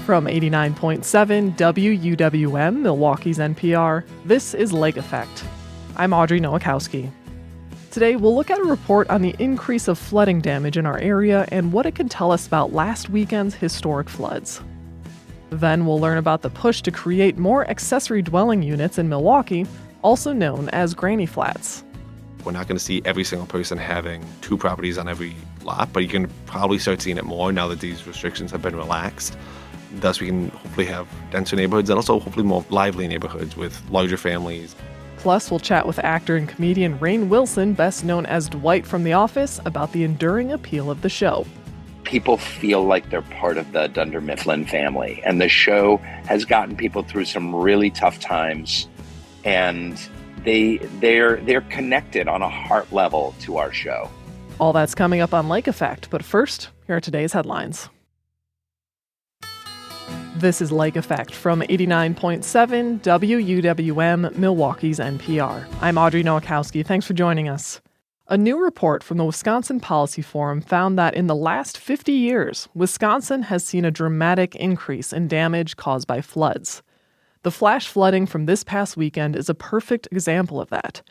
From 89.7 WUWM, Milwaukee's NPR, this is Lake Effect. I'm Audrey Nowakowski. Today, we'll look at a report on the increase of flooding damage in our area and what it can tell us about last weekend's historic floods. Then we'll learn about the push to create more accessory dwelling units in Milwaukee, also known as granny flats. We're not going to see every single person having 2 properties on every lot, but you can probably start seeing it more now that these restrictions have been relaxed. Thus, we can hopefully have denser neighborhoods and also hopefully more lively neighborhoods with larger families. Plus, we'll chat with actor and comedian Rainn Wilson, best known as Dwight from The Office, about the enduring appeal of the show. People feel like they're part of the Dunder Mifflin family, and the show has gotten people through some really tough times, and they're connected on a heart level to our show. All that's coming up on Lake Effect, but first, here are today's headlines. This is Lake Effect from 89.7 WUWM, Milwaukee's NPR. I'm Audrey Nowakowski. Thanks for joining us. A new report from the Wisconsin Policy Forum found that in the last 50 years, Wisconsin has seen a dramatic increase in damage caused by floods. The flash flooding from this past weekend is a perfect example of that.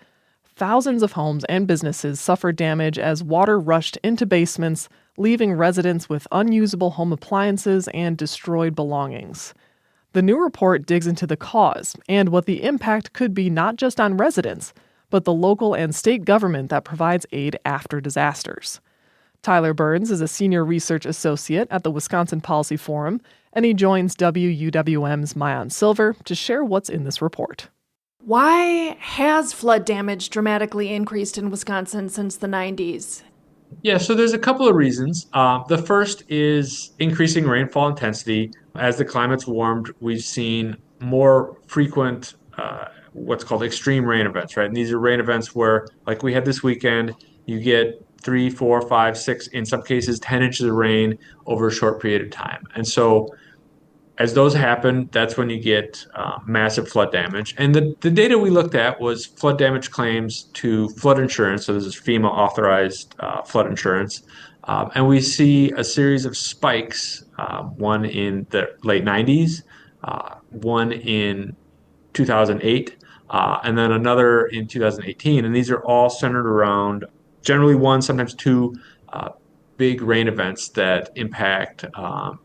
Thousands of homes and businesses suffered damage as water rushed into basements, leaving residents with unusable home appliances and destroyed belongings. The new report digs into the cause and what the impact could be not just on residents, but the local and state government that provides aid after disasters. Tyler Burns is a senior research associate at the Wisconsin Policy Forum, and he joins WUWM's Maayan Silver to share what's in this report. Why has flood damage dramatically increased in Wisconsin since the 90s? Yeah, so there's a couple of reasons. The first is increasing rainfall intensity. As the climate's warmed, we've seen more frequent what's called extreme rain events, right? And these are rain events where, like we had this weekend, you get 3, 4, 5, 6, in some cases 10 inches of rain over a short period of time. And so as those happen, that's when you get massive flood damage. And the data we looked at was flood damage claims to flood insurance. So this is FEMA authorized flood insurance. And we see a series of spikes, one in the late 90s, one in 2008, and then another in 2018. And these are all centered around generally 1, sometimes 2 big rain events that impact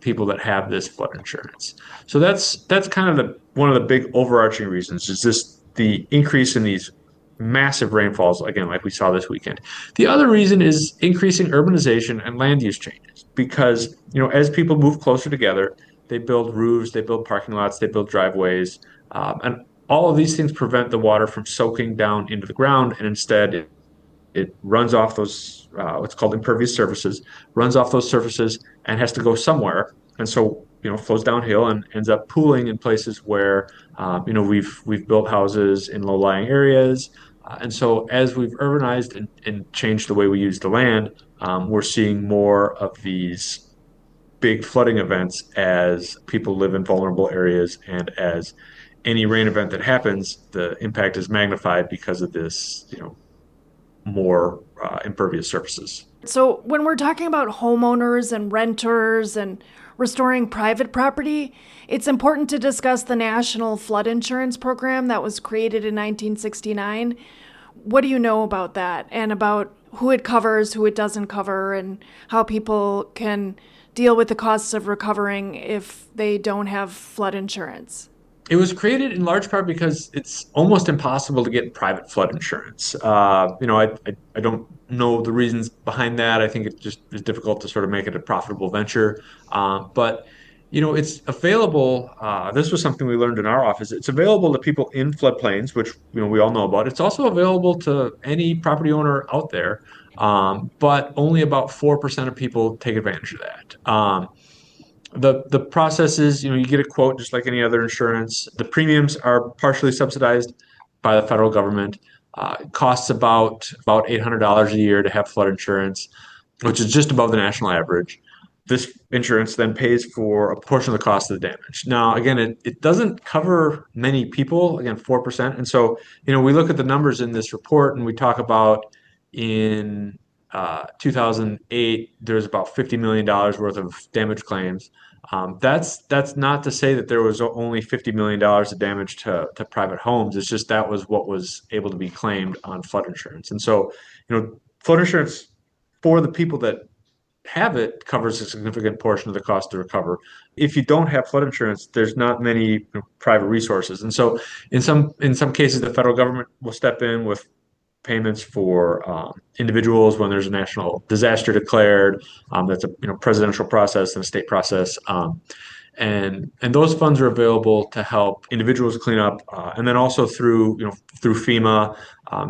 people that have this flood insurance. So that's kind of one of the big overarching reasons is this the increase in these massive rainfalls, again, like we saw this weekend. The other reason is increasing urbanization and land use changes because, as people move closer together, they build roofs, they build parking lots, they build driveways, and all of these things prevent the water from soaking down into the ground, and instead it runs off those what's called impervious surfaces, runs off those surfaces and has to go somewhere. And so, flows downhill and ends up pooling in places where, we've built houses in low-lying areas. And so as we've urbanized and changed the way we use the land, we're seeing more of these big flooding events as people live in vulnerable areas. And as any rain event that happens, the impact is magnified because of this, more impervious surfaces. So when we're talking about homeowners and renters and restoring private property, it's important to discuss the National Flood Insurance Program that was created in 1969. What do you know about that and about who it covers, who it doesn't cover, and how people can deal with the costs of recovering if they don't have flood insurance? It was created in large part because it's almost impossible to get private flood insurance. I don't know the reasons behind that. I think it just is difficult to sort of make it a profitable venture. But it's available. This was something we learned in our office. It's available to people in floodplains, which we all know about. It's also available to any property owner out there, but only about 4% of people take advantage of that. The process is, you get a quote just like any other insurance. The premiums are partially subsidized by the federal government. It costs about $800 a year to have flood insurance, which is just above the national average. This insurance then pays for a portion of the cost of the damage. Now, again, it doesn't cover many people, again, 4%. And so, we look at the numbers in this report and we talk about in 2008, there's about $50 million worth of damage claims. That's not to say that there was only $50 million of damage to private homes. It's just that was what was able to be claimed on flood insurance. And so, flood insurance for the people that have it covers a significant portion of the cost to recover. If you don't have flood insurance, there's not many private resources. And so in some cases, the federal government will step in with payments for individuals when there's a national disaster declared. That's a presidential process and a state process. And those funds are available to help individuals clean up, and then also through FEMA,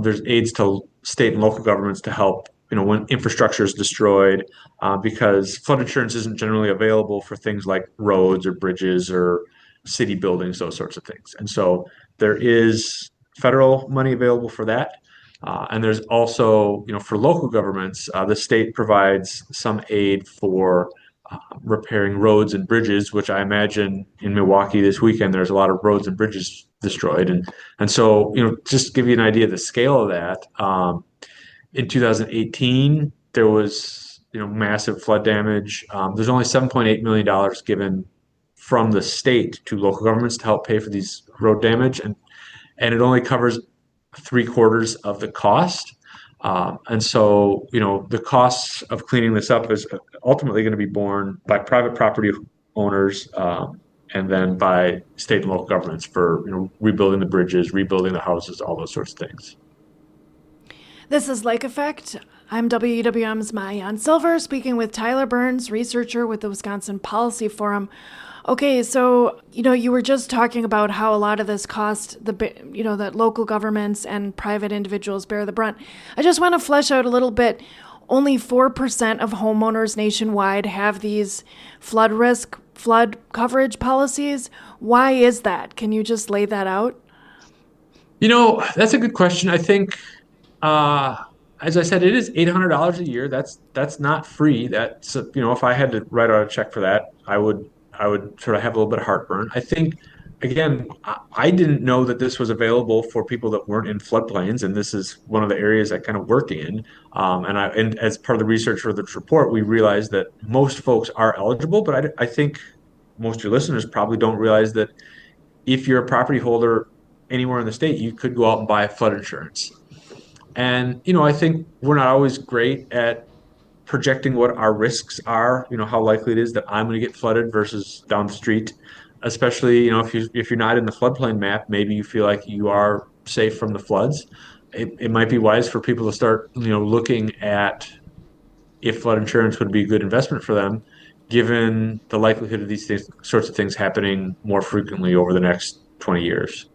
there's aids to state and local governments to help when infrastructure is destroyed, because flood insurance isn't generally available for things like roads or bridges or city buildings, those sorts of things. And so there is federal money available for that. And there's also, for local governments, the state provides some aid for repairing roads and bridges, which I imagine in Milwaukee this weekend, there's a lot of roads and bridges destroyed. And so, just to give you an idea of the scale of that, in 2018, there was, massive flood damage. There's only $7.8 million given from the state to local governments to help pay for these road damage. And it only covers 3/4 of the cost. And so, the costs of cleaning this up is ultimately going to be borne by private property owners, and then by state and local governments for, rebuilding the bridges, rebuilding the houses, all those sorts of things. This is Lake Effect. I'm WUWM's Maayan Silver, speaking with Tyler Burns, researcher with the Wisconsin Policy Forum. Okay, so, you were just talking about how a lot of this cost, that local governments and private individuals bear the brunt. I just want to flesh out a little bit. Only 4% of homeowners nationwide have these flood coverage policies. Why is that? Can you just lay that out? That's a good question. I think, as I said, it is $800 a year. That's not free. That's, if I had to write out a check for that, I would sort of have a little bit of heartburn. I think, again, I didn't know that this was available for people that weren't in floodplains, and this is one of the areas I kind of work in. And as part of the research for this report, we realized that most folks are eligible, but I think most of your listeners probably don't realize that if you're a property holder anywhere in the state, you could go out and buy flood insurance. And, I think we're not always great at projecting what our risks are, how likely it is that I'm going to get flooded versus down the street, especially, if you're not in the floodplain map, maybe you feel like you are safe from the floods. It might be wise for people to start, looking at if flood insurance would be a good investment for them, given the likelihood of these sorts of things happening more frequently over the next 20 years.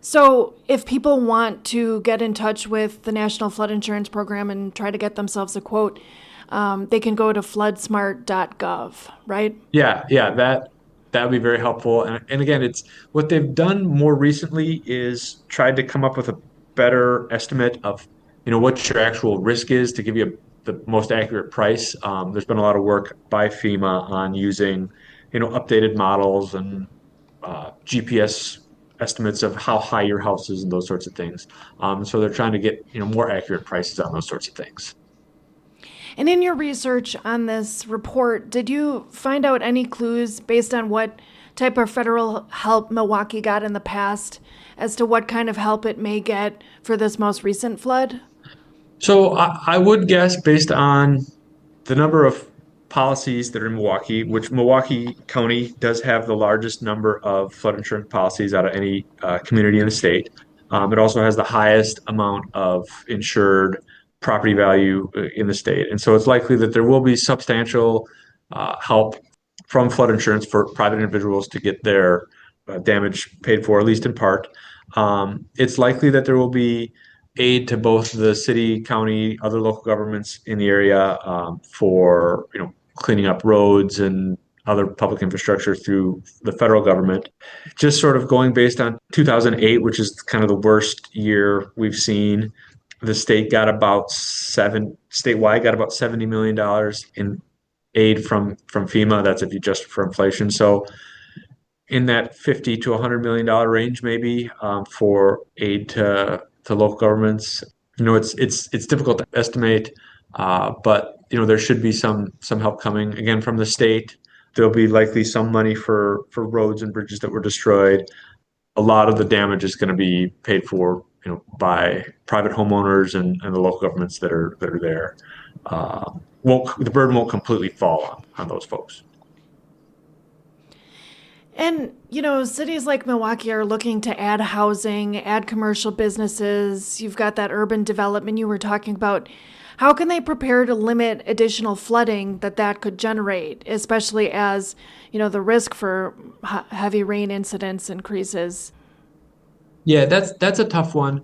So if people want to get in touch with the National Flood Insurance Program and try to get themselves a quote, they can go to floodsmart.gov, right? Yeah, that would be very helpful. And again, it's what they've done more recently is tried to come up with a better estimate of, what your actual risk is to give you the most accurate price. There's been a lot of work by FEMA on using, updated models and GPS estimates of how high your house is and those sorts of things. So they're trying to get, more accurate prices on those sorts of things. And in your research on this report, did you find out any clues based on what type of federal help Milwaukee got in the past as to what kind of help it may get for this most recent flood? So I would guess, based on the number of policies that are in Milwaukee, which Milwaukee County does have the largest number of flood insurance policies out of any community in the state. It also has the highest amount of insured property value in the state. And so it's likely that there will be substantial help from flood insurance for private individuals to get their damage paid for, at least in part. It's likely that there will be aid to both the city, county, other local governments in the area for cleaning up roads and other public infrastructure through the federal government. Just sort of going based on 2008, which is kind of the worst year we've seen. The state got statewide got about $70 million in aid from FEMA. That's if you adjust for inflation. So in that $50 to $100 million range, maybe for aid to local governments. It's difficult to estimate, but there should be some help coming again from the state. There'll be likely some money for roads and bridges that were destroyed. A lot of the damage is going to be paid for, by private homeowners and the local governments that are there. The burden won't completely fall on those folks. And, cities like Milwaukee are looking to add housing, add commercial businesses. You've got that urban development you were talking about. How can they prepare to limit additional flooding that could generate, especially as, the risk for heavy rain incidents increases? Yeah, that's a tough one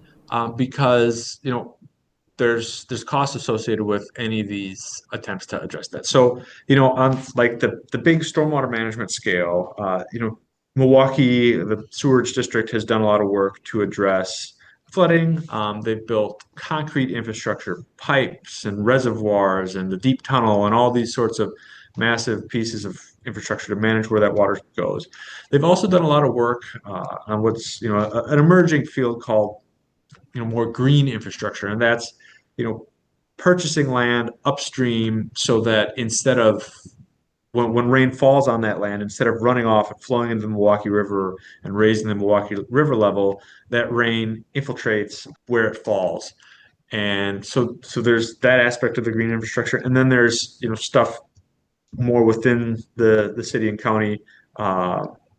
because there's costs associated with any of these attempts to address that. So on like the big stormwater management scale, Milwaukee, the sewerage district has done a lot of work to address flooding. They've built concrete infrastructure, pipes and reservoirs and the deep tunnel and all these sorts of massive pieces of infrastructure to manage where that water goes. They've also done a lot of work on what's an emerging field called more green infrastructure, and that's purchasing land upstream so that instead of when rain falls on that land, instead of running off and flowing into the Milwaukee River and raising the Milwaukee River level, that rain infiltrates where it falls. And so there's that aspect of the green infrastructure, and then there's stuff more within the city and county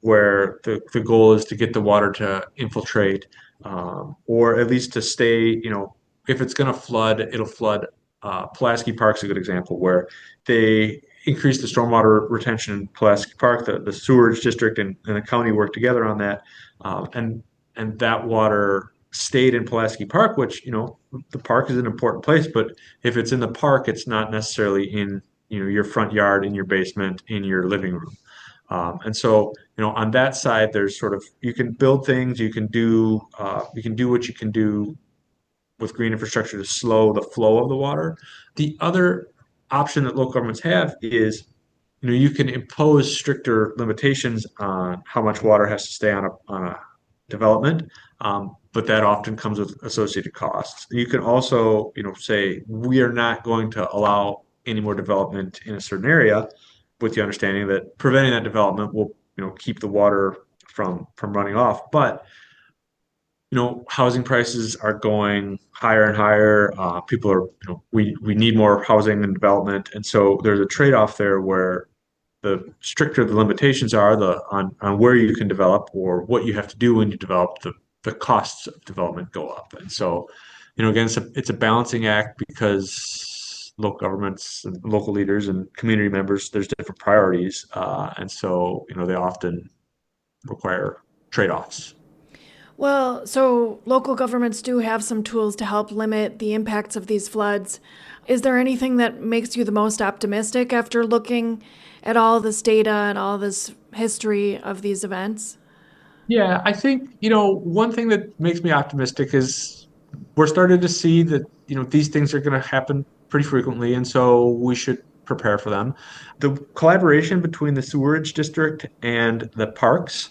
where the goal is to get the water to infiltrate or at least to stay. If it's going to flood, it'll flood. Pulaski Park's a good example where they increased the stormwater retention in Pulaski Park. The sewerage district and the county worked together on that, and that water stayed in Pulaski Park, which the park is an important place. But if it's in the park, it's not necessarily in your front yard, in your basement, in your living room. And so on that side, there's sort of you can build things, you can do what you can do with green infrastructure to slow the flow of the water. The other option that local governments have is, you can impose stricter limitations on how much water has to stay on a development, but that often comes with associated costs. You can also, say we are not going to allow any more development in a certain area, with the understanding that preventing that development will, keep the water from running off. But housing prices are going higher and higher. People are, we need more housing and development. And so there's a trade-off there where the stricter the limitations are on where you can develop or what you have to do when you develop, the costs of development go up. And so, again, it's a balancing act because local governments and local leaders and community members, there's different priorities. And so, they often require trade-offs. Well, so local governments do have some tools to help limit the impacts of these floods. Is there anything that makes you the most optimistic after looking at all this data and all this history of these events? Yeah, I think, one thing that makes me optimistic is we're starting to see that, these things are going to happen pretty frequently, and so we should prepare for them. The collaboration between the sewerage district and the parks,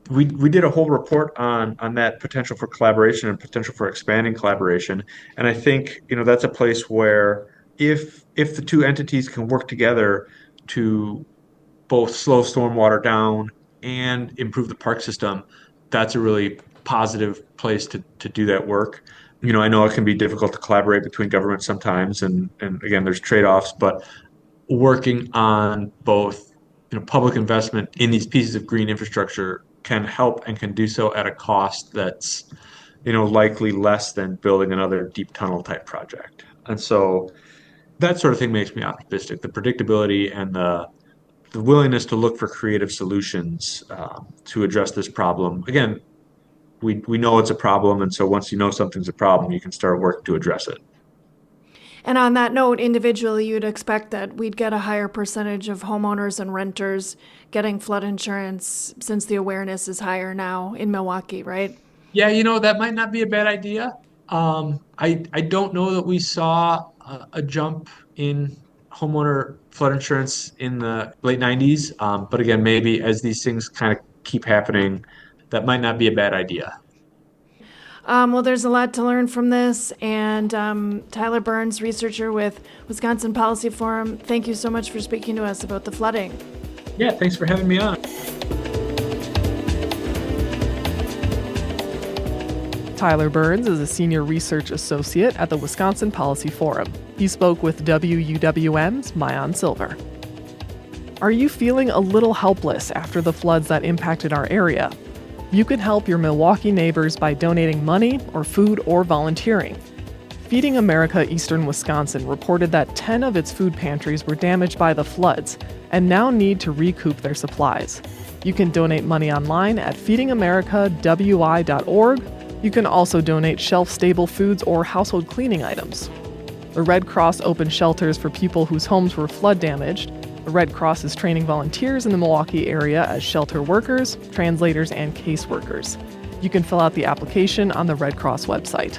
we did a whole report on that potential for collaboration and potential for expanding collaboration. And I think, that's a place where if the two entities can work together to both slow stormwater down and improve the park system, that's a really positive place to do that work. I know it can be difficult to collaborate between governments sometimes, and again, there's trade-offs, but working on both, public investment in these pieces of green infrastructure can help and can do so at a cost that's, likely less than building another deep tunnel type project. And so that sort of thing makes me optimistic. The predictability and the willingness to look for creative solutions to address this problem. Again, we know it's a problem, and so once you know something's a problem, you can start working to address it. And on that note, individually, you'd expect that we'd get a higher percentage of homeowners and renters getting flood insurance since the awareness is higher now in Milwaukee, right? Yeah, that might not be a bad idea. I don't know that we saw a jump in homeowner flood insurance in the late 90s. But again, maybe as these things kind of keep happening, that might not be a bad idea. Well, there's a lot to learn from this. And Tyler Burns, researcher with Wisconsin Policy Forum, thank you so much for speaking to us about the flooding. Yeah, thanks for having me on. Tyler Burns is a senior research associate at the Wisconsin Policy Forum. He spoke with WUWM's Mayan Silver. Are you feeling a little helpless after the floods that impacted our area? You can help your Milwaukee neighbors by donating money or food or volunteering. Feeding America Eastern Wisconsin reported that 10 of its food pantries were damaged by the floods and now need to recoup their supplies. You can donate money online at feedingamericawi.org. You can also donate shelf-stable foods or household cleaning items. The Red Cross opened shelters for people whose homes were flood damaged. The Red Cross is training volunteers in the Milwaukee area as shelter workers, translators, and caseworkers. You can fill out the application on the Red Cross website.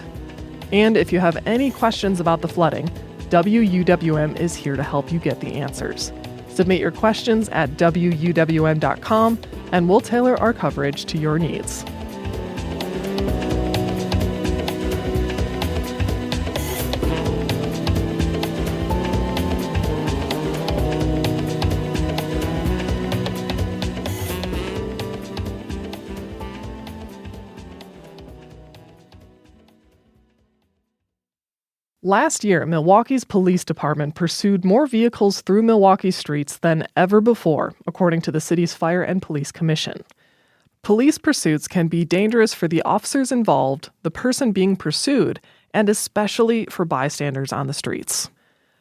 And if you have any questions about the flooding, WUWM is here to help you get the answers. Submit your questions at WUWM.com, and we'll tailor our coverage to your needs. Last year, Milwaukee's police department pursued more vehicles through Milwaukee streets than ever before, according to the city's Fire and Police Commission. Police pursuits can be dangerous for the officers involved, the person being pursued, and especially for bystanders on the streets.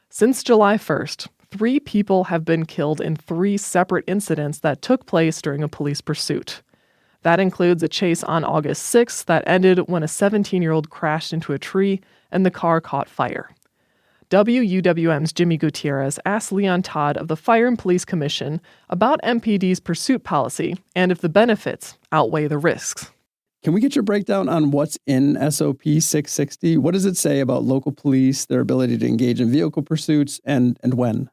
Since July 1st, 3 people have been killed in 3 separate incidents that took place during a police pursuit. That includes a chase on August 6th that ended when a 17-year-old crashed into a tree and the car caught fire. WUWM's Jimmy Gutierrez asked Leon Todd of the Fire and Police Commission about MPD's pursuit policy and if the benefits outweigh the risks. Can we get your breakdown on what's in SOP 660? What does it say about local police, their ability to engage in vehicle pursuits, and when?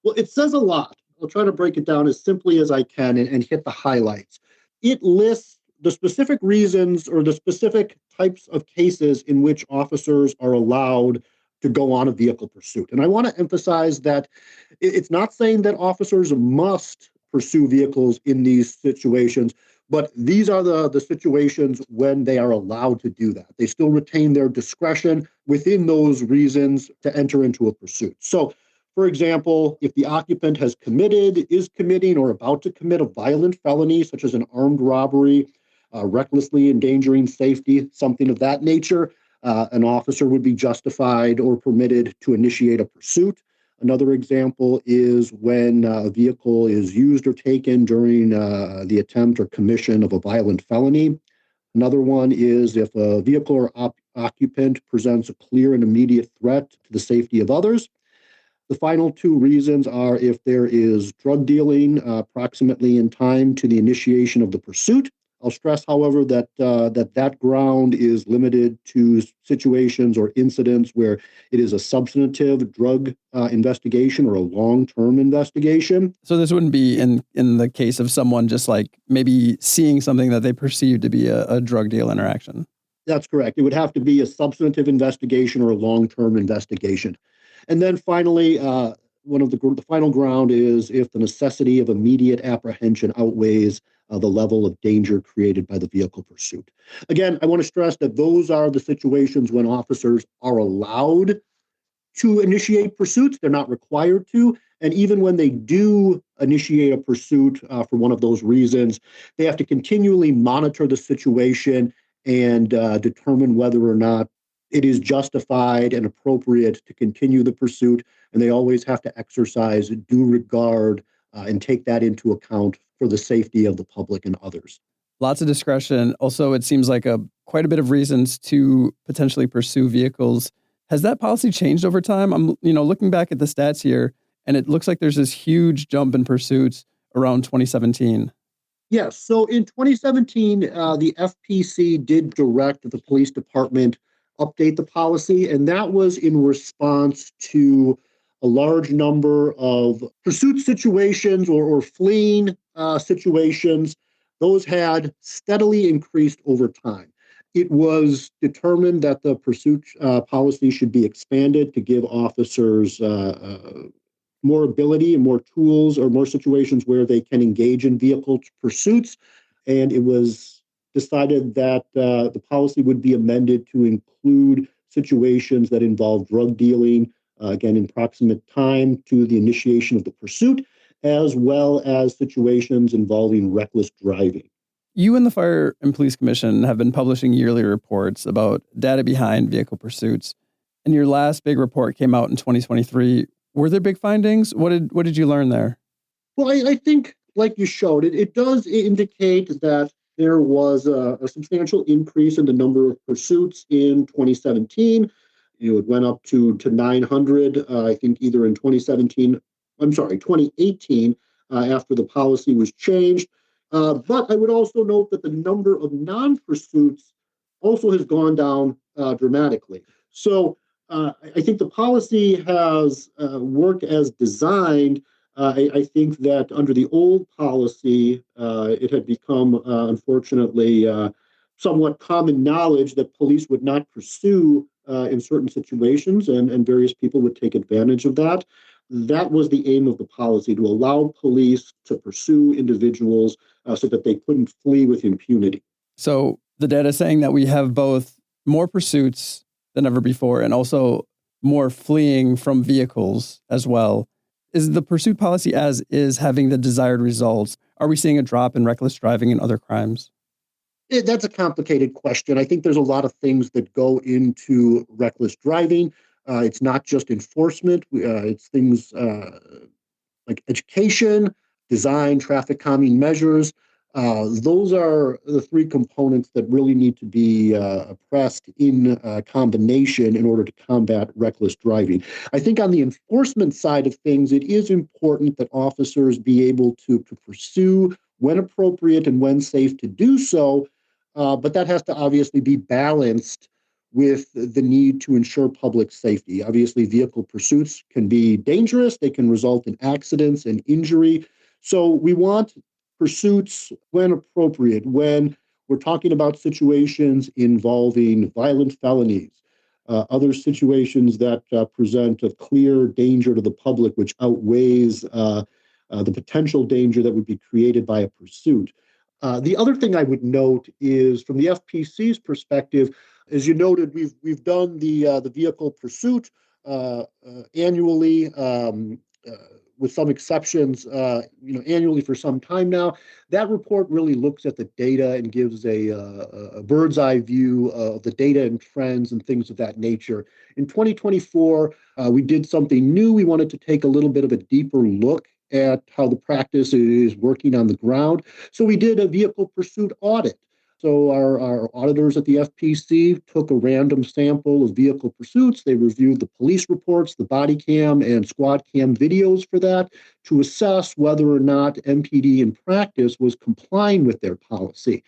Well, it says a lot. I'll try to break it down as simply as I can and hit the highlights. It lists the specific reasons or the specific types of cases in which officers are allowed to go on a vehicle pursuit. And I want to emphasize that it's not saying that officers must pursue vehicles in these situations, but these are the situations when they are allowed to do that. They still retain their discretion within those reasons to enter into a pursuit. So, for example, if the occupant is committing, or about to commit a violent felony, such as an armed robbery, recklessly endangering safety, something of that nature, an officer would be justified or permitted to initiate a pursuit. Another example is when a vehicle is used or taken during the attempt or commission of a violent felony. Another one is if a vehicle or occupant presents a clear and immediate threat to the safety of others. The final 2 reasons are if there is drug dealing approximately in time to the initiation of the pursuit. I'll stress, however, that that ground is limited to situations or incidents where it is a substantive drug investigation or a long-term investigation. So this wouldn't be in the case of someone just like maybe seeing something that they perceive to be a drug deal interaction. That's correct. It would have to be a substantive investigation or a long-term investigation. And then finally, the final ground is if the necessity of immediate apprehension outweighs the level of danger created by the vehicle pursuit. Again, I want to stress that those are the situations when officers are allowed to initiate pursuits. They're not required to. And even when they do initiate a pursuit for one of those reasons, they have to continually monitor the situation and determine whether or not it is justified and appropriate to continue the pursuit. And they always have to exercise due regard and take that into account for the safety of the public and others. Lots of discretion. Also, it seems like quite a bit of reasons to potentially pursue vehicles. Has that policy changed over time? I'm looking back at the stats here, and it looks like there's this huge jump in pursuits around 2017. Yes. So in 2017, the FPC did direct the police department update the policy, and that was in response to a large number of pursuit situations or fleeing situations. Those had steadily increased over time. It was determined that the pursuit policy should be expanded to give officers more ability and more tools or more situations where they can engage in vehicle pursuits. And it was decided that the policy would be amended to include situations that involve drug dealing, again, in proximate time to the initiation of the pursuit, as well as situations involving reckless driving. You and the Fire and Police Commission have been publishing yearly reports about data behind vehicle pursuits. And your last big report came out in 2023. Were there big findings? What did you learn there? Well, I think, like you showed, it does indicate that there was a substantial increase in the number of pursuits in 2017. It went up to 900, I think, either in 2018, after the policy was changed. But I would also note that the number of non-pursuits also has gone down dramatically. So I think the policy has worked as designed. I think that under the old policy, it had become, unfortunately, somewhat common knowledge that police would not pursue in certain situations, and various people would take advantage of that. That was the aim of the policy, to allow police to pursue individuals so that they couldn't flee with impunity. So the data is saying that we have both more pursuits than ever before and also more fleeing from vehicles as well. Is the pursuit policy as is having the desired results? Are we seeing a drop in reckless driving and other crimes? That's a complicated question. I think there's a lot of things that go into reckless driving. It's not just enforcement. It's things like education, design, traffic calming measures. Those are the three components that really need to be pressed in combination in order to combat reckless driving. I think on the enforcement side of things, it is important that officers be able to pursue when appropriate and when safe to do so, but that has to obviously be balanced with the need to ensure public safety. Obviously, vehicle pursuits can be dangerous. They can result in accidents and injury. So we want pursuits when appropriate, when we're talking about situations involving violent felonies, other situations that present a clear danger to the public, which outweighs the potential danger that would be created by a pursuit. The other thing I would note is, from the FPC's perspective, as you noted, we've done the vehicle pursuit annually, with some exceptions, annually for some time now. That report really looks at the data and gives a bird's eye view of the data and trends and things of that nature. In 2024, we did something new. We wanted to take a little bit of a deeper look at how the practice is working on the ground. So we did a vehicle pursuit audit. So our auditors at the FPC took a random sample of vehicle pursuits. They reviewed the police reports, the body cam and squad cam videos for that to assess whether or not MPD in practice was complying with their policy.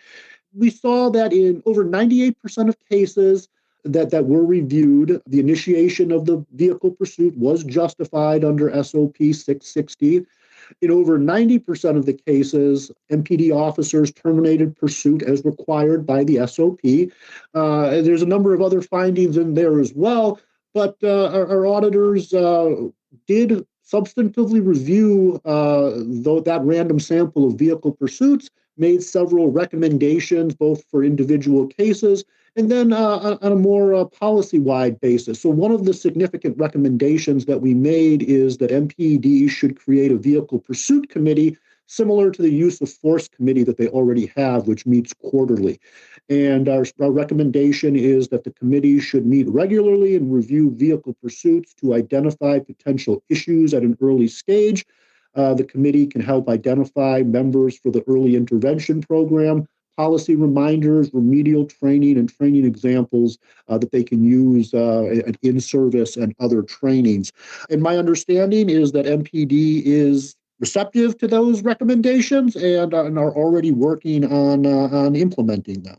We saw that in over 98% of cases that were reviewed, the initiation of the vehicle pursuit was justified under SOP 660. In over 90% of the cases, MPD officers terminated pursuit as required by the SOP. There's a number of other findings in there as well, but our auditors did substantively review that random sample of vehicle pursuits, made several recommendations both for individual cases and then on a more policy-wide basis. So one of the significant recommendations that we made is that MPD should create a vehicle pursuit committee similar to the use of force committee that they already have, which meets quarterly. And our recommendation is that the committee should meet regularly and review vehicle pursuits to identify potential issues at an early stage. The committee can help identify members for the early intervention program, policy reminders, remedial training, and training examples that they can use in service and other trainings. And my understanding is that MPD is receptive to those recommendations and are already working on implementing them.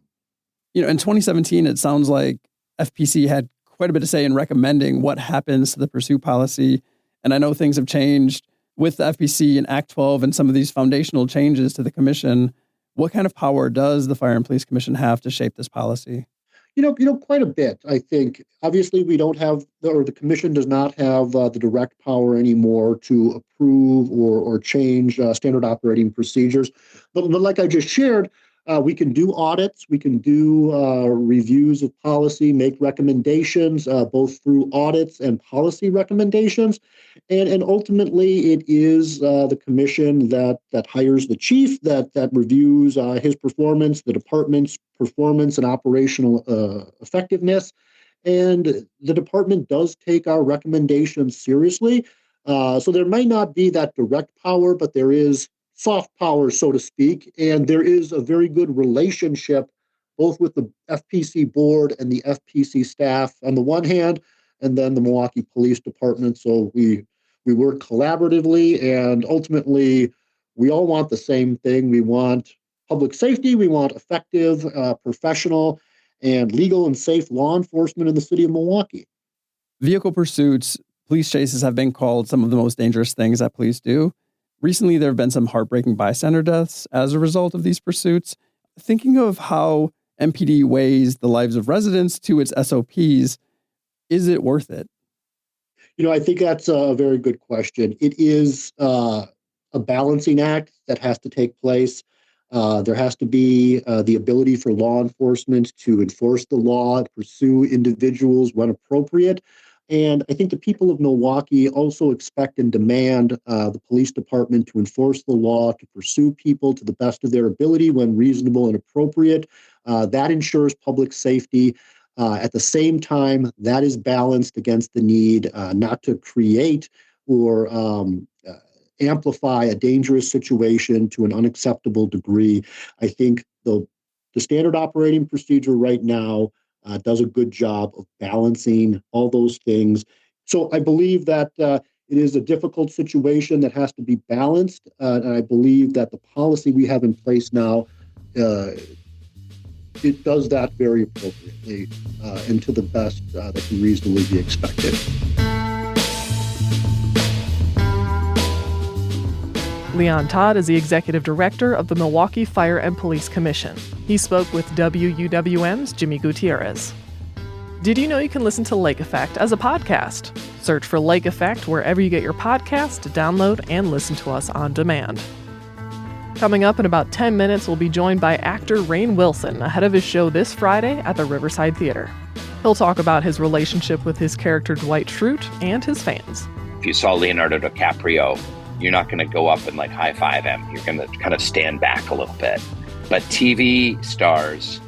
In 2017, it sounds like FPC had quite a bit to say in recommending what happens to the pursuit policy. And I know things have changed with the FPC and Act 12 and some of these foundational changes to the commission. What kind of power does the Fire and Police Commission have to shape this policy? Quite a bit. I think obviously we don't have, or the commission does not have the direct power anymore to approve or change standard operating procedures. But like I just shared, we can do audits, we can do reviews of policy, make recommendations, both through audits and policy recommendations. And ultimately, it is the commission that hires the chief, that reviews his performance, the department's performance and operational effectiveness. And the department does take our recommendations seriously. So there might not be that direct power, but there is soft power, so to speak. And there is a very good relationship both with the FPC board and the FPC staff on the one hand, and then the Milwaukee Police Department. So we work collaboratively, and ultimately we all want the same thing. We want public safety. We want effective, professional, and legal and safe law enforcement in the city of Milwaukee. Vehicle pursuits, police chases have been called some of the most dangerous things that police do. Recently, there have been some heartbreaking bystander deaths as a result of these pursuits. Thinking of how MPD weighs the lives of residents to its SOPs, is it worth it? I think that's a very good question. It is a balancing act that has to take place. There has to be the ability for law enforcement to enforce the law, pursue individuals when appropriate. And I think the people of Milwaukee also expect and demand the police department to enforce the law, to pursue people to the best of their ability when reasonable and appropriate. That ensures public safety. At the same time, that is balanced against the need not to create or amplify a dangerous situation to an unacceptable degree. I think the standard operating procedure right now does a good job of balancing all those things. So I believe that it is a difficult situation that has to be balanced. And I believe that the policy we have in place now, it does that very appropriately and to the best that can reasonably be expected. Leon Todd is the executive director of the Milwaukee Fire and Police Commission. He spoke with WUWM's Jimmy Gutierrez. Did you know you can listen to Lake Effect as a podcast? Search for Lake Effect wherever you get your podcasts to download and listen to us on demand. Coming up in about 10 minutes, we'll be joined by actor Rainn Wilson ahead of his show this Friday at the Riverside Theater. He'll talk about his relationship with his character Dwight Schrute and his fans. If you saw Leonardo DiCaprio, you're not going to go up and high five him. You're going to kind of stand back a little bit. But TV stars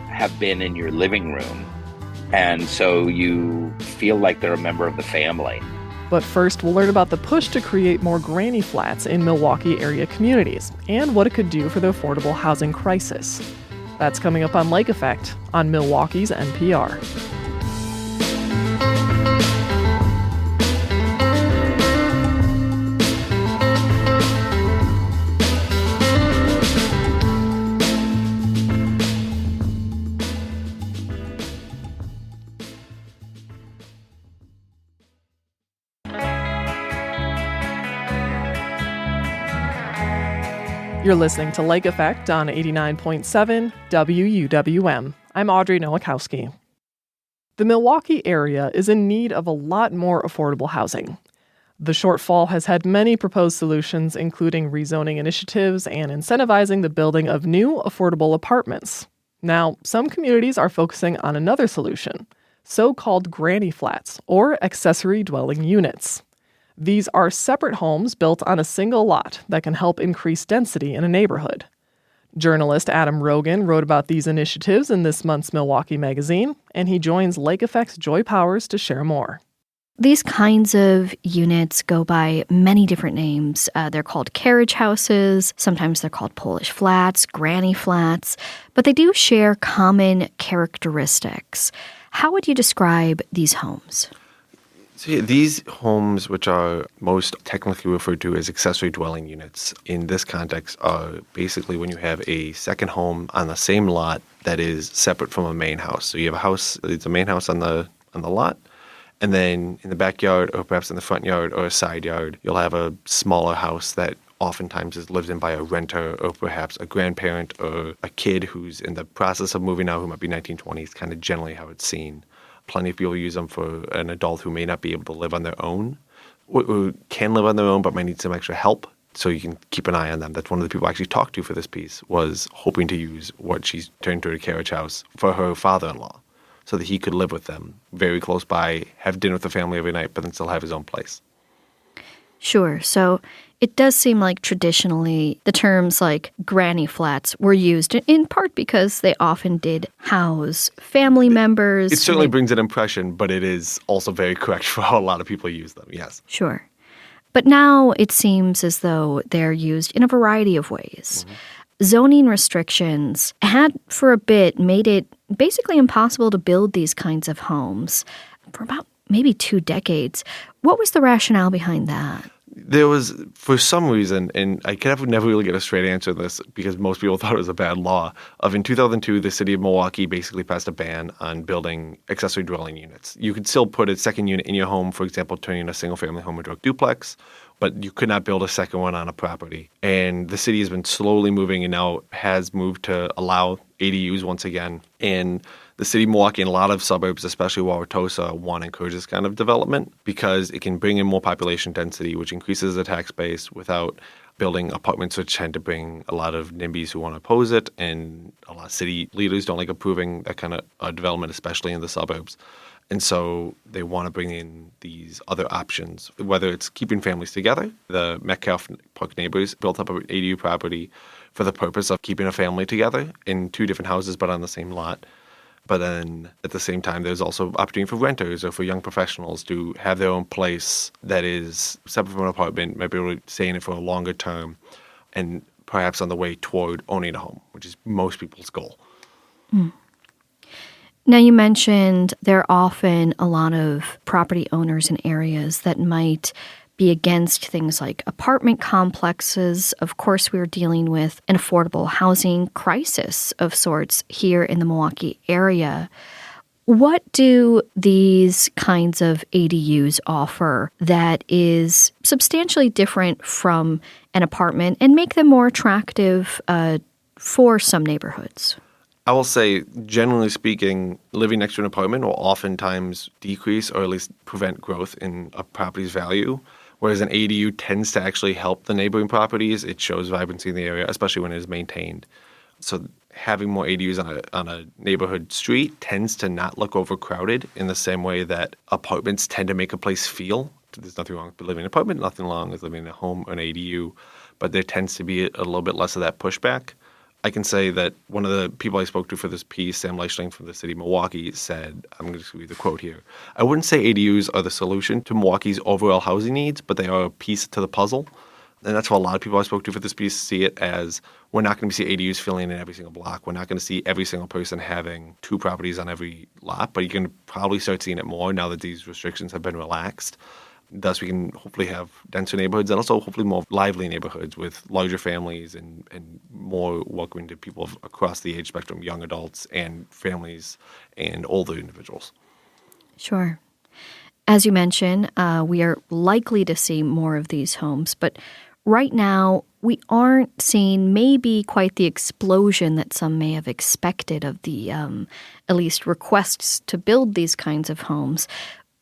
have been in your living room, and so you feel like they're a member of the family. But first, we'll learn about the push to create more granny flats in Milwaukee area communities and what it could do for the affordable housing crisis. That's coming up on Lake Effect on Milwaukee's NPR. You're listening to Lake Effect on 89.7 WUWM. I'm Audrey Nowakowski. The Milwaukee area is in need of a lot more affordable housing. The shortfall has had many proposed solutions, including rezoning initiatives and incentivizing the building of new affordable apartments. Now, some communities are focusing on another solution, so-called granny flats, or accessory dwelling units. These are separate homes built on a single lot that can help increase density in a neighborhood. Journalist Adam Rogan wrote about these initiatives in this month's Milwaukee magazine, and he joins Lake Effect's Joy Powers to share more. These kinds of units go by many different names. They're called carriage houses. Sometimes they're called Polish flats, granny flats, but they do share common characteristics. How would you describe these homes? So yeah, these homes, which are most technically referred to as accessory dwelling units, in this context are basically when you have a second home on the same lot that is separate from a main house. So you have a house, it's a main house on the lot, and then in the backyard or perhaps in the front yard or a side yard, you'll have a smaller house that oftentimes is lived in by a renter or perhaps a grandparent or a kid who's in the process of moving out who might be 1920s, kind of generally how it's seen. Plenty of people use them for an adult who may not be able to live on their own or can live on their own but might need some extra help. So you can keep an eye on them. That's one of the people I actually talked to for this piece, was hoping to use what she's turned into a carriage house for her father-in-law so that he could live with them very close by, have dinner with the family every night, but then still have his own place. Sure. So it does seem like traditionally the terms like granny flats were used in part because they often did house family members. It certainly brings an impression, but it is also very correct for how a lot of people use them, yes. Sure. But now it seems as though they're used in a variety of ways. Mm-hmm. Zoning restrictions had for a bit made it basically impossible to build these kinds of homes for about maybe 2 decades. What was the rationale behind that? There was, for some reason, and I can never really get a straight answer to this because most people thought it was a bad law, in 2002, the city of Milwaukee basically passed a ban on building accessory dwelling units. You could still put a second unit in your home, for example, turning a single-family home into a duplex, but you could not build a second one on a property. And the city has been slowly moving and now has moved to allow ADUs once again. And the city of Milwaukee and a lot of suburbs, especially Wauwatosa, want to encourage this kind of development because it can bring in more population density, which increases the tax base without building apartments, which tend to bring a lot of NIMBYs who want to oppose it. And a lot of city leaders don't like approving that kind of development, especially in the suburbs. And so they want to bring in these other options, whether it's keeping families together. The Metcalf Park neighbors built up an ADU property for the purpose of keeping a family together in 2 different houses but on the same lot. But then at the same time, there's also opportunity for renters or for young professionals to have their own place that is separate from an apartment, maybe able to stay in it for a longer term, and perhaps on the way toward owning a home, which is most people's goal. Mm. Now, you mentioned there are often a lot of property owners in areas that might be against things like apartment complexes. Of course, we're dealing with an affordable housing crisis of sorts here in the Milwaukee area. What do these kinds of ADUs offer that is substantially different from an apartment and make them more attractive for some neighborhoods? I will say, generally speaking, living next to an apartment will oftentimes decrease or at least prevent growth in a property's value, whereas an ADU tends to actually help the neighboring properties. It shows vibrancy in the area, especially when it is maintained. So having more ADUs on a neighborhood street tends to not look overcrowded in the same way that apartments tend to make a place feel. There's nothing wrong with living in an apartment, nothing wrong with living in a home or an ADU, but there tends to be a little bit less of that pushback. I can say that one of the people I spoke to for this piece, Sam Leischling from the city of Milwaukee, said, I'm going to read the quote here, "I wouldn't say ADUs are the solution to Milwaukee's overall housing needs, but they are a piece to the puzzle." And that's what a lot of people I spoke to for this piece see it as. We're not going to see ADUs filling in every single block. We're not going to see every single person having 2 properties on every lot, but you're going to probably start seeing it more now that these restrictions have been relaxed. Thus, we can hopefully have denser neighborhoods and also hopefully more lively neighborhoods with larger families and more welcoming to people across the age spectrum, young adults and families and older individuals. Sure. As you mentioned, we are likely to see more of these homes, but right now we aren't seeing maybe quite the explosion that some may have expected of the at least requests to build these kinds of homes.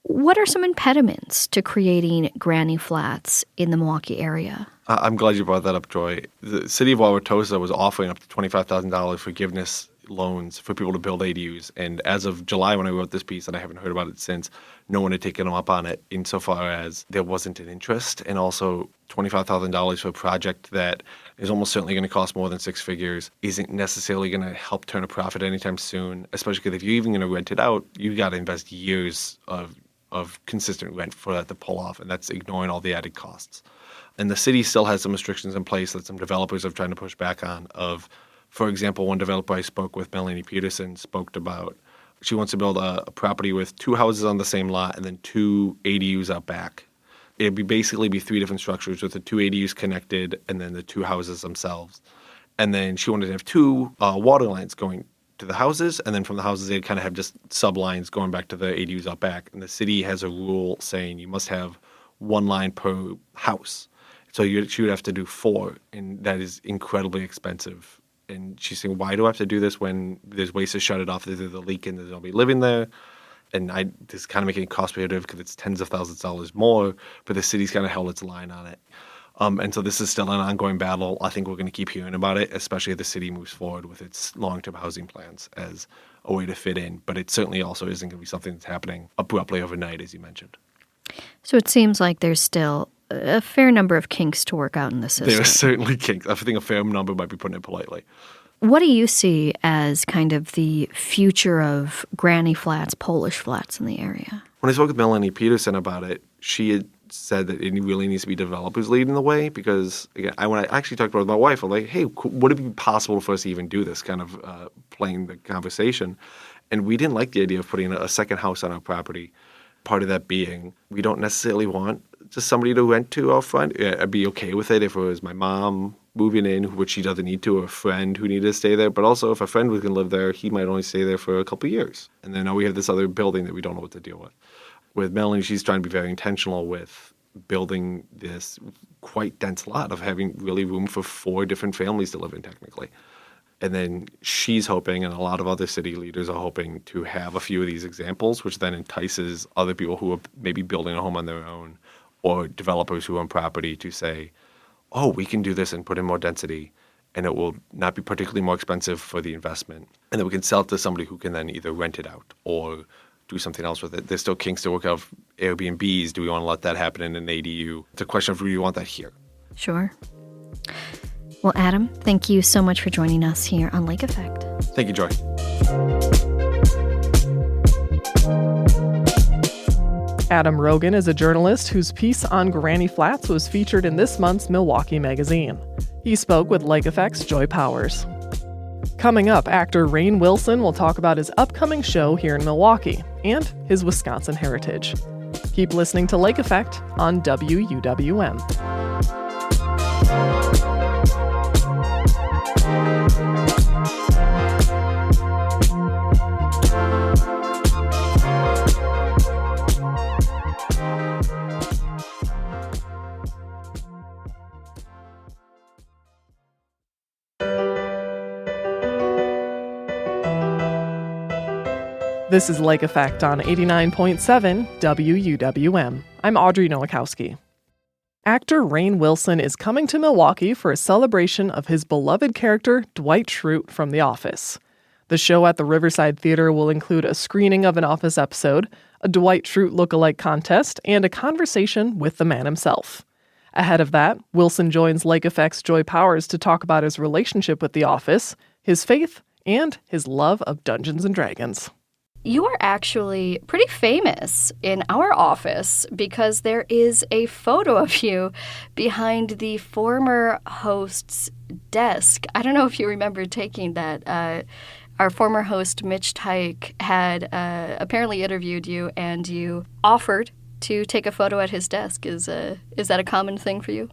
What are some impediments to creating granny flats in the Milwaukee area? I'm glad you brought that up, Joy. The city of Wauwatosa was offering up to $25,000 forgiveness loans for people to build ADUs. And as of July, when I wrote this piece, and I haven't heard about it since, no one had taken them up on it insofar as there wasn't an interest. And also $25,000 for a project that is almost certainly going to cost more than 6 figures isn't necessarily going to help turn a profit anytime soon, especially because if you're even going to rent it out, you got to invest years of consistent rent for that to pull off, and that's ignoring all the added costs. And the city still has some restrictions in place that some developers are trying to push back on. For example, one developer I spoke with, Melanie Peterson, spoke about she wants to build a property with 2 houses on the same lot and then 2 ADUs out back. It'd basically be 3 different structures with the 2 ADUs connected and then the 2 houses themselves. And then she wanted to have 2 water lines going to the houses, and then from the houses they'd kind of have just sublines going back to the ADUs out back. And the city has a rule saying you must have 1 line per house. So she would have to do 4, and that is incredibly expensive. And she's saying, why do I have to do this when there's ways to shut it off? There's a leak and there's nobody living there. And this is kind of making it cost prohibitive because it's tens of thousands of dollars more, but the city's kind of held its line on it. And so this is still an ongoing battle. I think we're going to keep hearing about it, especially as the city moves forward with its long-term housing plans as a way to fit in. But it certainly also isn't going to be something that's happening abruptly overnight, as you mentioned. So it seems like there's still a fair number of kinks to work out in the system. There are certainly kinks. I think a fair number might be putting it politely. What do you see as kind of the future of granny flats, Polish flats in the area? When I spoke with Melanie Peterson about it, she had said that it really needs to be developers leading the way because, again, when I actually talked about it with my wife, I'm like, hey, would it be possible for us to even do this, kind of playing the conversation? And we didn't like the idea of putting a second house on our property. Part of that being we don't necessarily want just somebody to rent to our friend. I'd be okay with it if it was my mom moving in, which she doesn't need to, or a friend who needed to stay there. But also if a friend was going to live there, he might only stay there for a couple of years. And then now we have this other building that we don't know what to deal with. With Melanie, she's trying to be very intentional with building this quite dense lot of having really room for 4 different families to live in technically. And then she's hoping, and a lot of other city leaders are hoping, to have a few of these examples, which then entices other people who are maybe building a home on their own or developers who own property to say, oh, we can do this and put in more density, and it will not be particularly more expensive for the investment. And then we can sell it to somebody who can then either rent it out or do something else with it. There's still kinks to work out. Airbnbs, do we want to let that happen in an ADU? It's a question of do you want that here? Sure. Well, Adam, thank you so much for joining us here on Lake Effect. Thank you, Joy. Adam Rogan is a journalist whose piece on Granny Flats was featured in this month's Milwaukee magazine. He spoke with Lake Effect's Joy Powers. Coming up, actor Rainn Wilson will talk about his upcoming show here in Milwaukee and his Wisconsin heritage. Keep listening to Lake Effect on WUWM. This is Lake Effect on 89.7 WUWM. I'm Audrey Nowakowski. Actor Rainn Wilson is coming to Milwaukee for a celebration of his beloved character, Dwight Schrute from The Office. The show at the Riverside Theater will include a screening of an Office episode, a Dwight Schrute lookalike contest, and a conversation with the man himself. Ahead of that, Wilson joins Lake Effect's Joy Powers to talk about his relationship with The Office, his faith, and his love of Dungeons & Dragons. You are actually pretty famous in our office because there is a photo of you behind the former host's desk. I don't know if you remember taking that. Our former host, Mitch Tyke, had apparently interviewed you, and you offered to take a photo at his desk. Is that a common thing for you?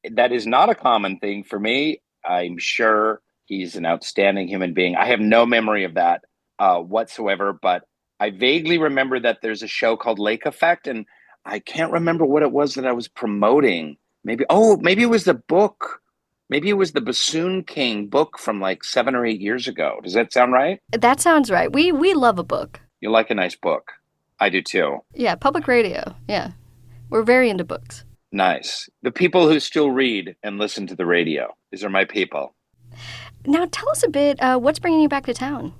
That is not a common thing for me. I'm sure he's an outstanding human being. I have no memory of that whatsoever, but I vaguely remember that there's a show called Lake Effect, and I can't remember what it was that I was promoting. Maybe it was the book. Maybe it was the Bassoon King book from like 7 or 8 years ago. Does that sound right? That sounds right. We love a book. You like a nice book. I do too. Yeah, public radio. Yeah. We're very into books. Nice. The people who still read and listen to the radio. These are my people. Now tell us a bit, what's bringing you back to town?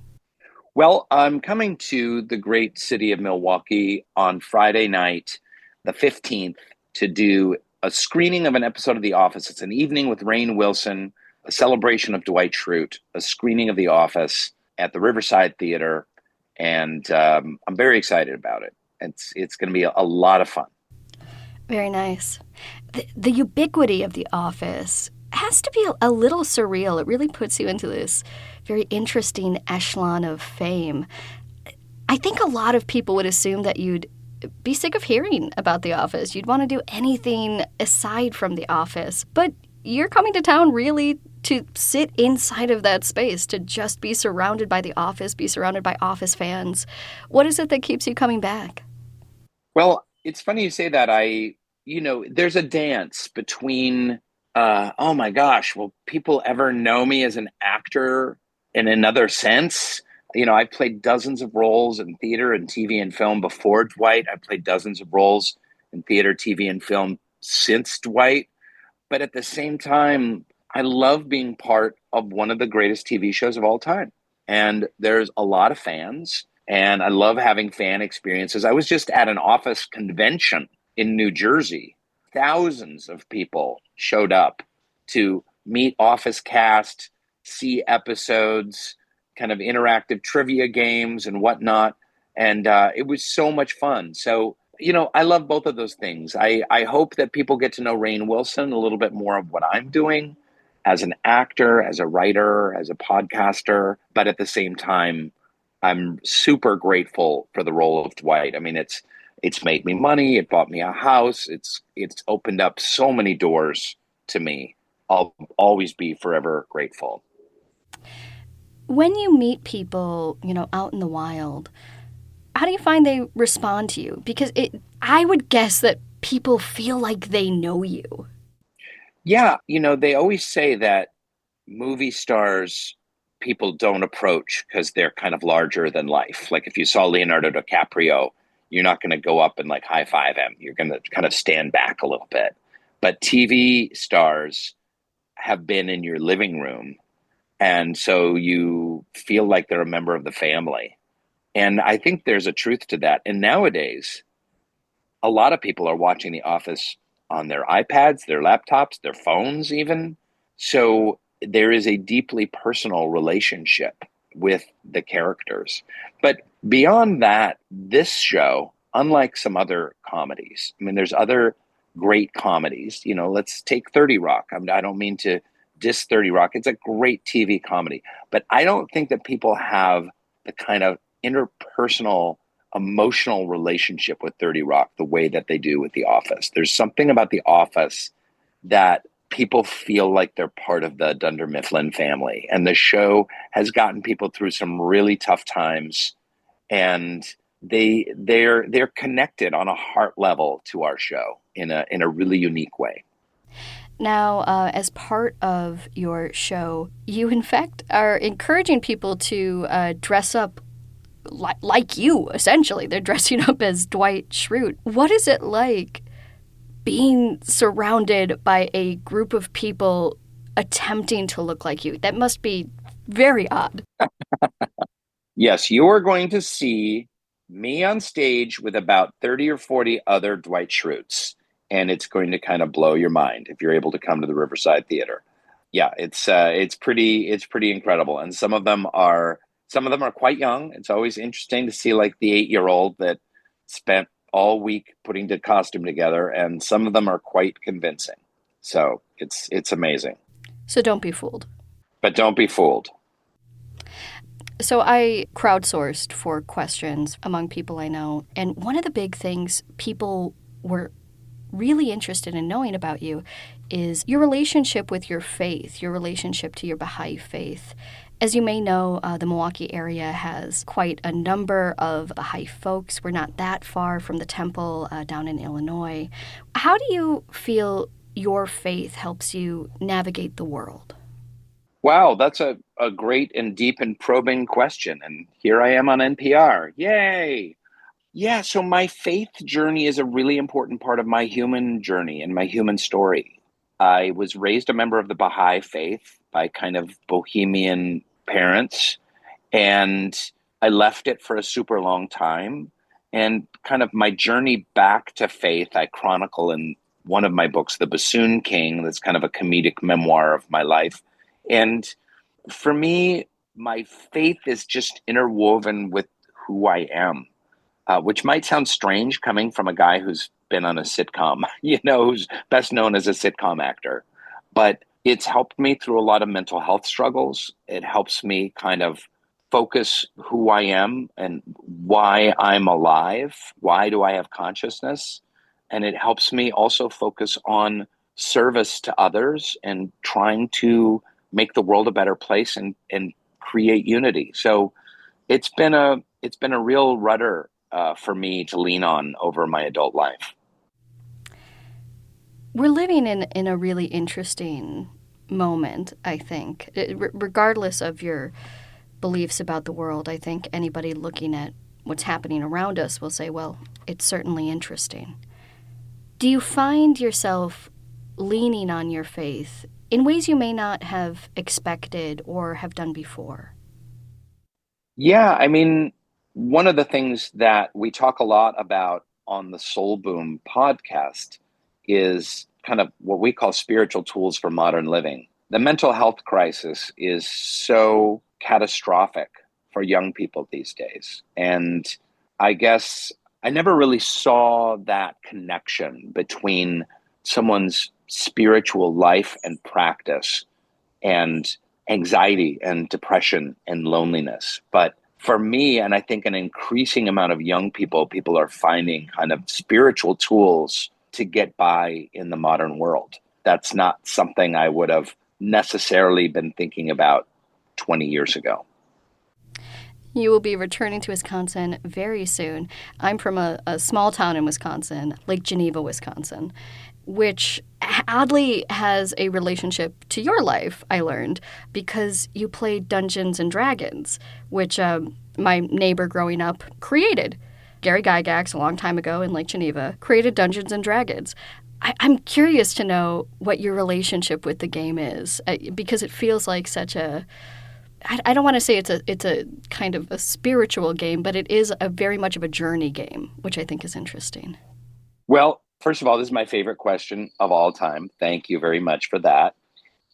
Well, I'm coming to the great city of Milwaukee on Friday night, the 15th, to do a screening of an episode of The Office. It's an evening with Rainn Wilson, a celebration of Dwight Schrute, a screening of The Office at the Riverside Theater, and I'm very excited about it. It's going to be a lot of fun. Very nice. The ubiquity of The Office has to be a little surreal. It really puts you into this very interesting echelon of fame. I think a lot of people would assume that you'd be sick of hearing about The Office. You'd want to do anything aside from The Office. But you're coming to town really to sit inside of that space, to just be surrounded by The Office, be surrounded by Office fans. What is it that keeps you coming back? Well, it's funny you say that. I there's a dance between, oh my gosh, will people ever know me as an actor in another sense? I played dozens of roles in theater and TV and film before Dwight. I played dozens of roles in theater, TV, and film since Dwight. But at the same time, I love being part of one of the greatest TV shows of all time. And there's a lot of fans, and I love having fan experiences. I was just at an Office convention in New Jersey. Thousands of people showed up to meet Office cast, see episodes, kind of interactive trivia games and whatnot. And it was so much fun. So, I love both of those things. I hope that people get to know Rainn Wilson, a little bit more of what I'm doing as an actor, as a writer, as a podcaster. But at the same time, I'm super grateful for the role of Dwight. I mean, it's made me money. It bought me a house. It's opened up so many doors to me. I'll always be forever grateful. When you meet people, out in the wild, how do you find they respond to you? Because I would guess that people feel like they know you. Yeah, they always say that movie stars people don't approach because they're kind of larger than life. Like if you saw Leonardo DiCaprio, you're not going to go up and like high five him. You're going to kind of stand back a little bit. But TV stars have been in your living room, and so you feel like they're a member of the family. And I think there's a truth to that. And nowadays, a lot of people are watching The Office on their iPads, their laptops, their phones even. So there is a deeply personal relationship with the characters. But beyond that, this show, unlike some other comedies, I mean, there's other great comedies. Let's take 30 Rock. I don't mean to diss 30 Rock. It's a great TV comedy. But I don't think that people have the kind of interpersonal, emotional relationship with 30 Rock the way that they do with The Office. There's something about The Office that people feel like they're part of the Dunder Mifflin family. And the show has gotten people through some really tough times. And they're connected on a heart level to our show in a really unique way. Now, as part of your show, you in fact are encouraging people to dress up like you, essentially. They're dressing up as Dwight Schrute. What is it like being surrounded by a group of people attempting to look like you? That must be very odd. Yes, you are going to see me on stage with about 30 or 40 other Dwight Schrutes, and it's going to kind of blow your mind if you're able to come to the Riverside Theater. Yeah, it's pretty incredible, and some of them are quite young. It's always interesting to see like the 8-year-old that spent all week putting the costume together, and some of them are quite convincing. So it's amazing. So don't be fooled. But don't be fooled. So I crowdsourced for questions among people I know, and one of the big things people were really interested in knowing about you is your relationship with your faith, your relationship to your Baha'i faith. As you may know, the Milwaukee area has quite a number of Baha'i folks. We're not that far from the temple down in Illinois. How do you feel your faith helps you navigate the world? Wow, that's a great and deep and probing question. And here I am on NPR. Yay! Yeah, so my faith journey is a really important part of my human journey and my human story. I was raised a member of the Baha'i faith by kind of bohemian parents, and I left it for a super long time. And kind of my journey back to faith, I chronicle in one of my books, The Bassoon King, that's kind of a comedic memoir of my life. And for me, my faith is just interwoven with who I am, which might sound strange coming from a guy who's been on a sitcom, who's best known as a sitcom actor. But it's helped me through a lot of mental health struggles. It helps me kind of focus who I am and why I'm alive. Why do I have consciousness? And it helps me also focus on service to others and trying to make the world a better place and create unity. So it's been a real rudder for me to lean on over my adult life. We're living in a really interesting moment, I think. Regardless of your beliefs about the world, I think anybody looking at what's happening around us will say, well, it's certainly interesting. Do you find yourself leaning on your faith in ways you may not have expected or have done before? Yeah, I mean, one of the things that we talk a lot about on the Soul Boom podcast is kind of what we call spiritual tools for modern living. The mental health crisis is so catastrophic for young people these days. And I guess I never really saw that connection between someone's spiritual life and practice and anxiety and depression and loneliness. But for me, and I think an increasing amount of young people are finding kind of spiritual tools to get by in the modern world. That's not something I would have necessarily been thinking about 20 years ago. You will be returning to Wisconsin very soon. I'm from a small town in Wisconsin, Lake Geneva, Wisconsin, which oddly has a relationship to your life, I learned, because you played Dungeons and Dragons, which my neighbor growing up created. Gary Gygax, a long time ago in Lake Geneva, created Dungeons and Dragons. I'm curious to know what your relationship with the game is, because it feels like such a... I don't want to say it's a kind of a spiritual game, but it is a very much of a journey game, which I think is interesting. Well, first of all, this is my favorite question of all time. Thank you very much for that.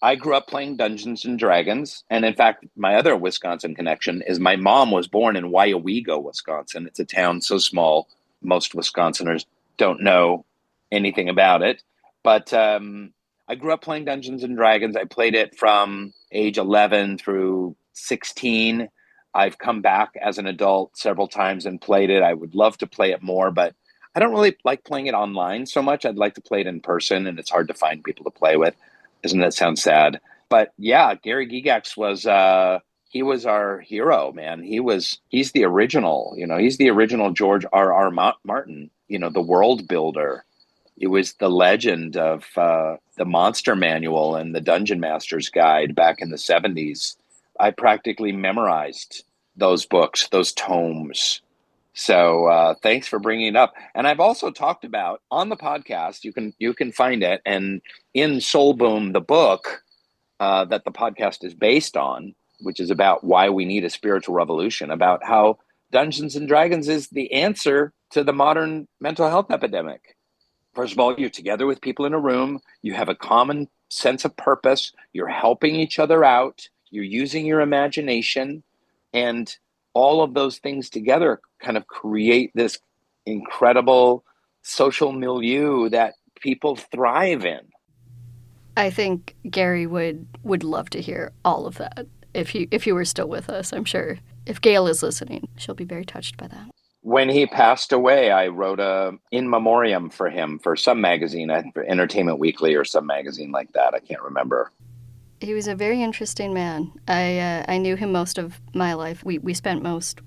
I grew up playing Dungeons and Dragons. And in fact, my other Wisconsin connection is my mom was born in Weyauwego, Wisconsin. It's a town so small, most Wisconsiners don't know anything about it. But I grew up playing Dungeons and Dragons. I played it from age 11 through 16. I've come back as an adult several times and played it. I would love to play it more, but I don't really like playing it online so much. I'd like to play it in person, and it's hard to find people to play with. Doesn't that sound sad? But yeah, Gary Gygax was he was our hero, man. He's the original, he's the original George R.R. Martin, the world builder. It was the legend of the Monster Manual and the Dungeon Master's Guide back in the 70s. I practically memorized those books, those tomes. So thanks for bringing it up. And I've also talked about on the podcast, you can find it. And in Soul Boom, the book that the podcast is based on, which is about why we need a spiritual revolution, about how Dungeons and Dragons is the answer to the modern mental health epidemic. First of all, you're together with people in a room. You have a common sense of purpose. You're helping each other out. You're using your imagination. And all of those things together kind of create this incredible social milieu that people thrive in. I think Gary would love to hear all of that if you were still with us. I'm sure if Gail is listening, she'll be very touched by that. When he passed away, I wrote a in memoriam for him for some magazine, I think for Entertainment Weekly or some magazine like that. I can't remember. He was a very interesting man. I knew him most of my life. We spent most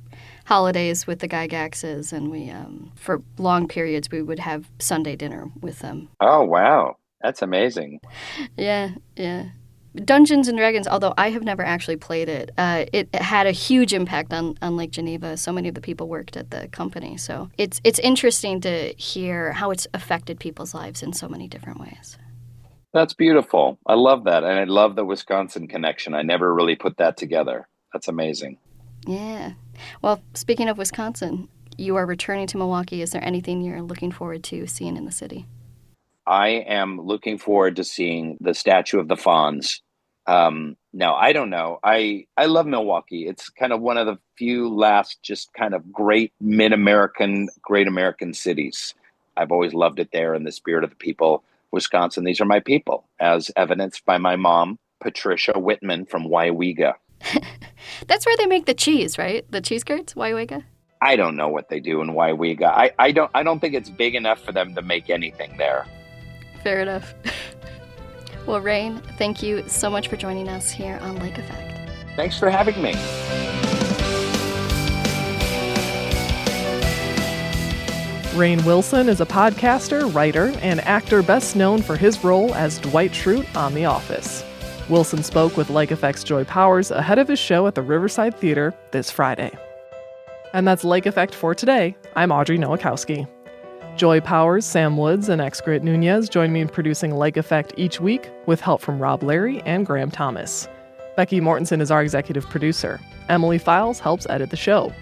holidays with the Gygaxes, and we for long periods we would have Sunday dinner with them. Oh, wow. That's amazing. Yeah. Dungeons and Dragons, although I have never actually played it, it had a huge impact on Lake Geneva. So many of the people worked at the company. So it's interesting to hear how it's affected people's lives in so many different ways. That's beautiful. I love that. And I love the Wisconsin connection. I never really put that together. That's amazing. Yeah. Well, speaking of Wisconsin, you are returning to Milwaukee. Is there anything you're looking forward to seeing in the city? I am looking forward to seeing the statue of the Fawns. Now, I don't know. I love Milwaukee. It's kind of one of the few last just kind of great American cities. I've always loved it there in the spirit of the people. Wisconsin, these are my people, as evidenced by my mom, Patricia Whitman from Weyauwego. That's where they make the cheese, right? The cheese curds, Weyauwego? I don't know what they do in Weyauwego. I don't think it's big enough for them to make anything there. Fair enough. Well, Rainn, thank you so much for joining us here on Lake Effect. Thanks for having me. Rainn Wilson is a podcaster, writer, and actor best known for his role as Dwight Schrute on The Office. Wilson spoke with Lake Effect's Joy Powers ahead of his show at the Riverside Theater this Friday. And that's Lake Effect for today. I'm Audrey Nowakowski. Joy Powers, Sam Woods, and Excret Nunez join me in producing Lake Effect each week with help from Rob Larry and Graham Thomas. Becky Mortensen is our executive producer. Emily Files helps edit the show.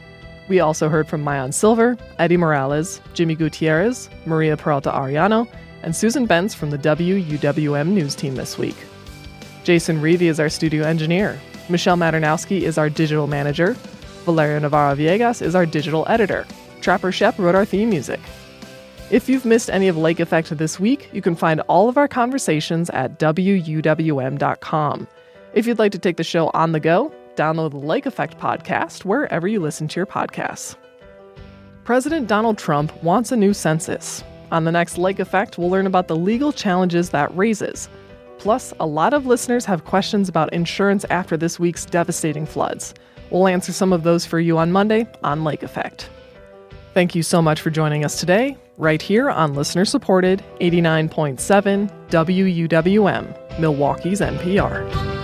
We also heard from Mayan Silver, Eddie Morales, Jimmy Gutierrez, Maria Peralta Ariano, and Susan Benz from the WUWM News team this week. Jason Reevy is our studio engineer. Michelle Maternowski is our digital manager. Valeria Navarro Villegas is our digital editor. Trapper Shep wrote our theme music. If you've missed any of Lake Effect this week, you can find all of our conversations at WUWM.com. If you'd like to take the show on the go, download the Lake Effect podcast wherever you listen to your podcasts. President Donald Trump wants a new census. On the next Lake Effect, we'll learn about the legal challenges that raises. Plus, a lot of listeners have questions about insurance after this week's devastating floods. We'll answer some of those for you on Monday on Lake Effect. Thank you so much for joining us today, right here on listener-supported 89.7 WUWM, Milwaukee's NPR.